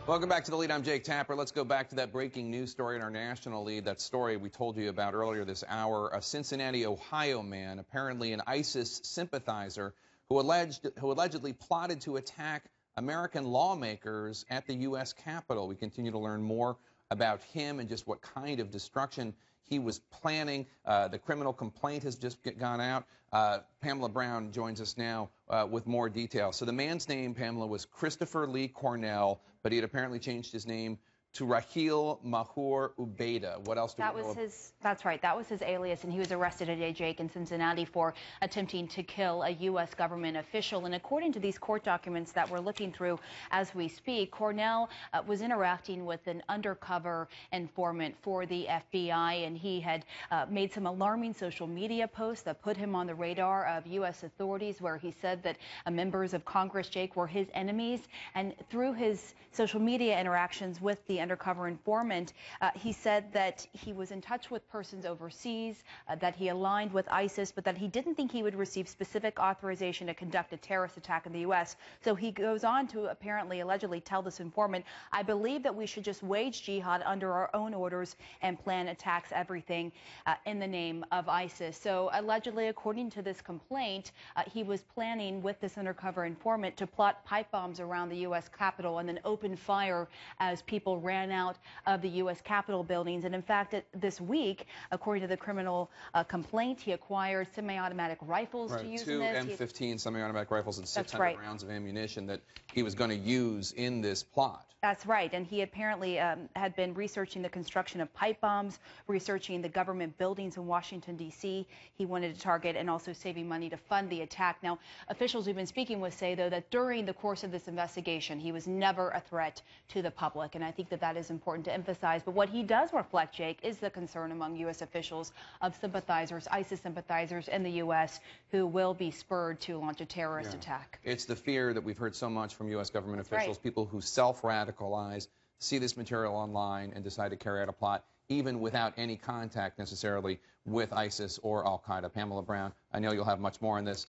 Welcome back to The Lead. I'm Jake Tapper. Let's go back to that breaking news story in our national lead, that story we told you about earlier this hour. A Cincinnati, Ohio man, apparently an ISIS sympathizer, who allegedly plotted to attack American lawmakers at the U.S. Capitol. We continue to learn more about him and just what kind of destruction he was planning. The criminal complaint has just gone out. Pamela Brown joins us now with more details. So the man's name, Pamela, was Christopher Lee Cornell, but he had apparently changed his name to Raheel Mahoor Ubaida. What else do we know? That's right. That was his alias, and he was arrested today, Jake, in Cincinnati for attempting to kill a U.S. government official. And according to these court documents that we're looking through as we speak, Cornell was interacting with an undercover informant for the FBI, and he had made some alarming social media posts that put him on the radar of U.S. authorities, where he said that members of Congress, Jake, were his enemies. And through his social media interactions with the undercover informant, he said that he was in touch with persons overseas, that he aligned with ISIS, but that he didn't think he would receive specific authorization to conduct a terrorist attack in the U.S. So he goes on to allegedly tell this informant, I believe that we should just wage jihad under our own orders and plan attacks, everything in the name of ISIS. So allegedly, according to this complaint, he was planning with this undercover informant to plot pipe bombs around the U.S. Capitol and then open fire as people ran out of the U.S. Capitol buildings. And in fact, this week, according to the criminal complaint, he acquired semi-automatic rifles to use in this. Two M15 semi-automatic rifles and 600 rounds of ammunition that he was going to use in this plot. That's right. And he apparently had been researching the construction of pipe bombs, researching the government buildings in Washington, D.C. He wanted to target, and also saving money to fund the attack. Now, officials we've been speaking with say, though, that during the course of this investigation, he was never a threat to the public. And I think that is important to emphasize. But what he does reflect, Jake, is the concern among U.S. officials of sympathizers, ISIS sympathizers in the U.S. who will be spurred to launch a terrorist attack. It's the fear that we've heard so much from U.S. government officials, people who self-radicalize, see this material online and decide to carry out a plot, even without any contact necessarily with ISIS or Al-Qaeda. Pamela Brown, I know you'll have much more on this.